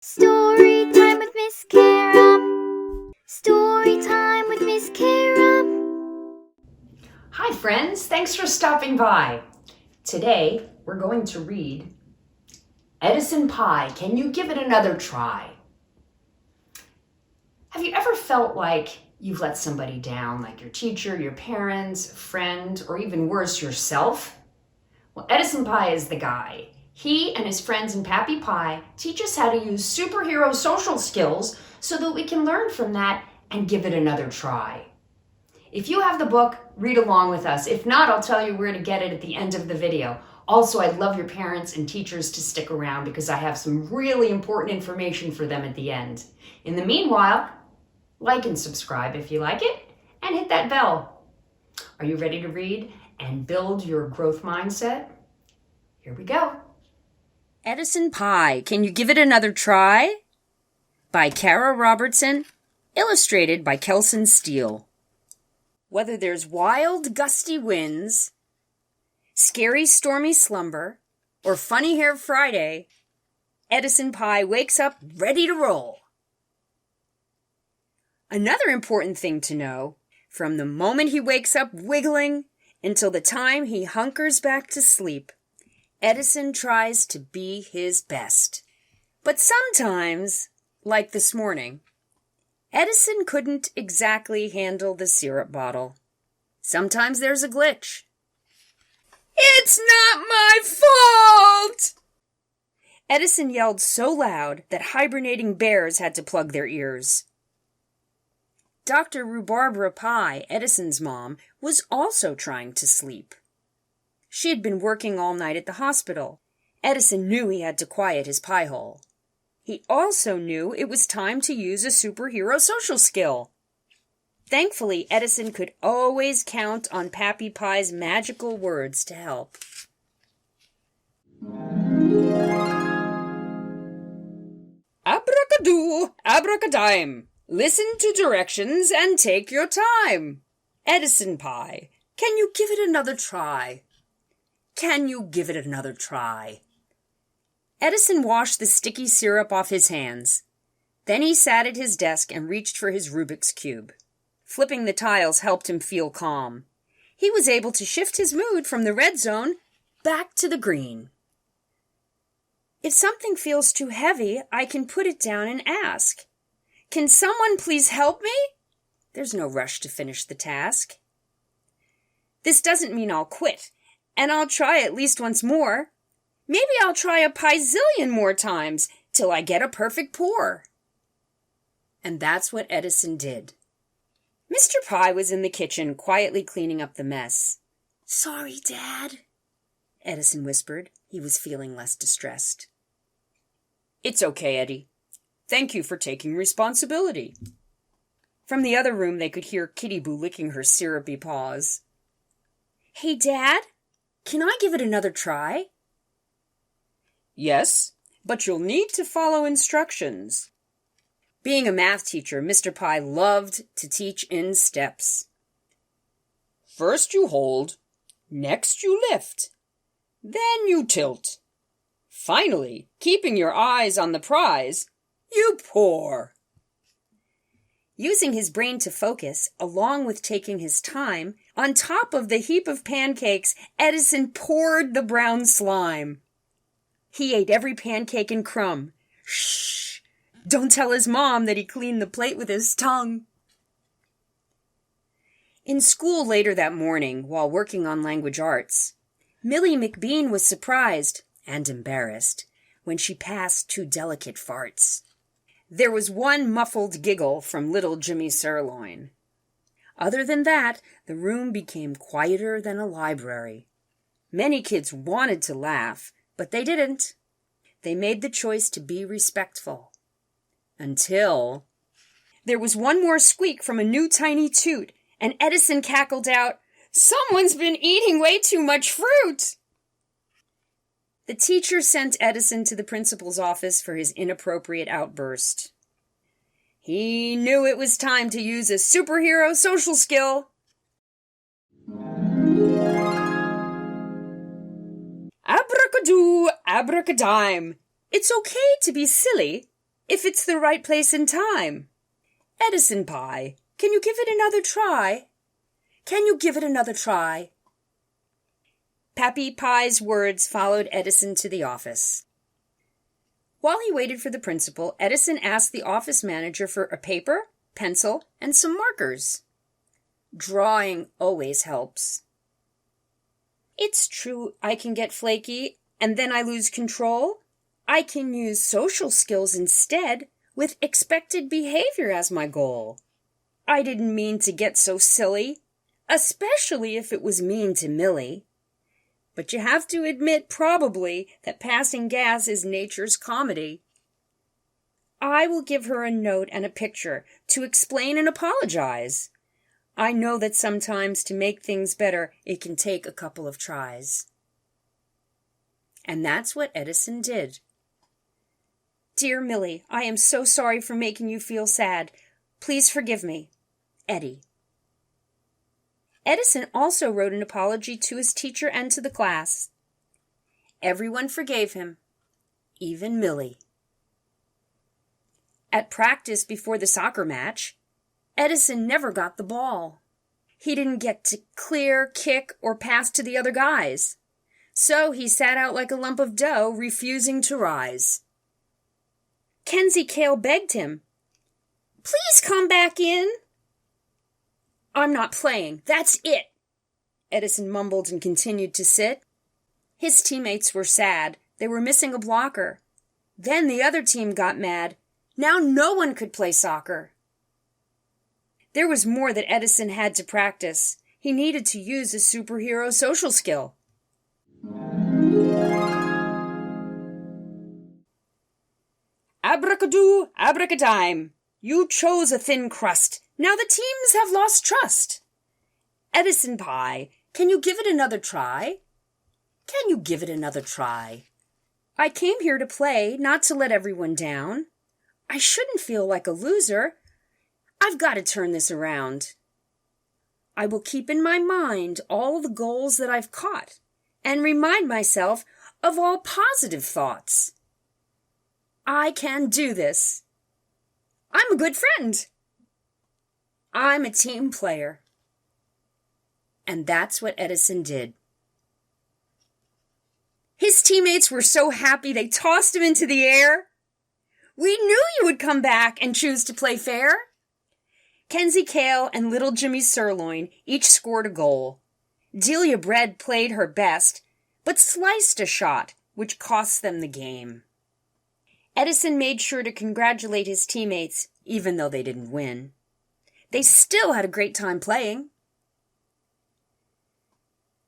Story time with Miss Carra. Story time with Miss Carra. Hi friends, thanks for stopping by. Today we're going to read Eddison Pie, Can You Give It Another Try? Have you ever felt like you've let somebody down, like your teacher, your parents, a friend, or even worse, yourself? Well, Eddison Pie is the guy. He and his friends in Pappy Pie teach us how to use superhero social skills so that we can learn from that and give it another try. If you have the book, read along with us. If not, I'll tell you where to get it at the end of the video. Also, I'd love your parents and teachers to stick around because I have some really important information for them at the end. In the meanwhile, like and subscribe if you like it, and hit that bell. Are you ready to read and build your growth mindset? Here we go. Eddison Pie, Can You Give It Another Try? By Carra, Robertson, illustrated by Kelson, Steele. Whether there's wild, gusty winds, scary, stormy slumber, or funny hair Friday, Eddison Pie wakes up ready to roll. Another important thing to know, from the moment he wakes up wiggling until the time he hunkers back to sleep, Eddison tries to be his best. But sometimes, like this morning, Eddison couldn't exactly handle the syrup bottle. Sometimes there's a glitch. "It's not my fault!" Eddison yelled so loud that hibernating bears had to plug their ears. Dr. Rhubarb Pie, Edison's mom, was also trying to sleep. She had been working all night at the hospital. Eddison knew he had to quiet his pie hole. He also knew it was time to use a superhero social skill. Thankfully, Eddison could always count on Pappy Pie's magical words to help. Abracadoo, abracadime. Listen to directions and take your time. Eddison Pie, can you give it another try? Can you give it another try? Edison washed the sticky syrup off his hands. Then he sat at his desk and reached for his Rubik's Cube. Flipping the tiles helped him feel calm. He was able to shift his mood from the red zone back to the green. If something feels too heavy, I can put it down and ask, "Can someone please help me?" There's no rush to finish the task. This doesn't mean I'll quit, and I'll try at least once more. Maybe I'll try a pie-zillion more times till I get a perfect pour. And that's what Eddison did. Mr. Pie was in the kitchen, quietly cleaning up the mess. "Sorry, Dad," Eddison whispered. He was feeling less distressed. "It's okay, Eddie. Thank you for taking responsibility." From the other room, they could hear Kitty Boo licking her syrupy paws. "Hey, Dad, can I give it another try?" "Yes, but you'll need to follow instructions." Being a math teacher, Mr. Pie loved to teach in steps. "First you hold, next you lift, then you tilt. Finally, keeping your eyes on the prize, you pour." Using his brain to focus, along with taking his time, on top of the heap of pancakes, Eddison poured the brown slime. He ate every pancake and crumb. Shh! Don't tell his mom that he cleaned the plate with his tongue. In school later that morning, while working on language arts, Millie McBean was surprised and embarrassed when she passed two delicate farts. There was one muffled giggle from little Jimmy Sirloin. Other than that, the room became quieter than a library. Many kids wanted to laugh, but they didn't. They made the choice to be respectful. Until there was one more squeak from a new tiny toot, and Eddison cackled out, "Someone's been eating way too much fruit!" The teacher sent Eddison to the principal's office for his inappropriate outburst. He knew it was time to use a superhero social skill. Abracadoo, abracadime. It's okay to be silly. if it's the right place and time. Eddison Pie, can you give it another try? Can you give it another try? Pappy Pie's words followed Eddison to the office. While he waited for the principal, Eddison asked the office manager for a paper, pencil, and some markers. Drawing always helps. It's true I can get flaky, and then I lose control. I can use social skills instead, with expected behavior as my goal. I didn't mean to get so silly, especially if it was mean to Millie. But you have to admit, probably, that passing gas is nature's comedy. I will give her a note and a picture to explain and apologize. I know that sometimes to make things better, it can take a couple of tries. And that's what Eddison did. Dear Millie, I am so sorry for making you feel sad. Please forgive me. Eddie. Eddison also wrote an apology to his teacher and to the class. Everyone forgave him, even Millie. At practice before the soccer match, Eddison never got the ball. He didn't get to clear, kick, or pass to the other guys. So he sat out like a lump of dough, refusing to rise. Kenzie Kale begged him, "Please come back in." "I'm not playing, that's it," Eddison mumbled and continued to sit. His teammates were sad. They were missing a blocker. Then the other team got mad. Now no one could play soccer. There was more that Eddison had to practice. He needed to use a superhero social skill. Abracadoo, abracadime. You chose a thin crust. Now the teams have lost trust. Eddison Pie, can you give it another try? Can you give it another try? I came here to play, not to let everyone down. I shouldn't feel like a loser. I've got to turn this around. I will keep in my mind all the goals that I've caught and remind myself of all positive thoughts. I can do this. I'm a good friend. I'm a team player. And that's what Eddison did. His teammates were so happy they tossed him into the air. We knew you would come back and choose to play fair. Kenzie Kale and little Jimmy Sirloin each scored a goal. Delia Bread played her best, but sliced a shot, which cost them the game. Eddison made sure to congratulate his teammates, even though they didn't win. They still had a great time playing.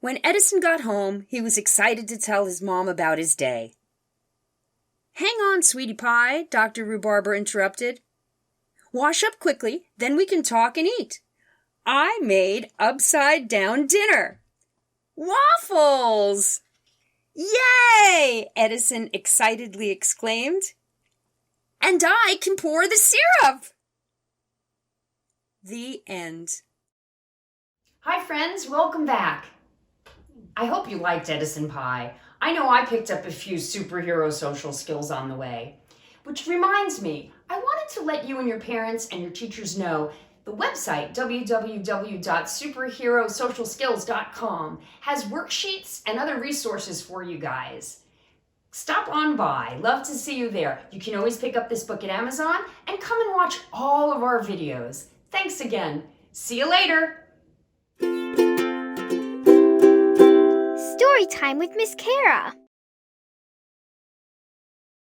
When Eddison got home, he was excited to tell his mom about his day. "Hang on, sweetie pie," Dr. Rhubarber interrupted. "Wash up quickly, then we can talk and eat. I made upside-down dinner. Waffles!" "Yay!" Eddison excitedly exclaimed. "And I can pour the syrup!" The end. Hi friends, welcome back. I hope you liked Eddison Pie. I know I picked up a few superhero social skills on the way. Which reminds me, I wanted to let you and your parents and your teachers know the website, www.superherosocialskills.com, has worksheets and other resources for you guys. Stop on by. Love to see you there. You can always pick up this book at Amazon and come and watch all of our videos. Thanks again. See you later. Story time with Miss Carra.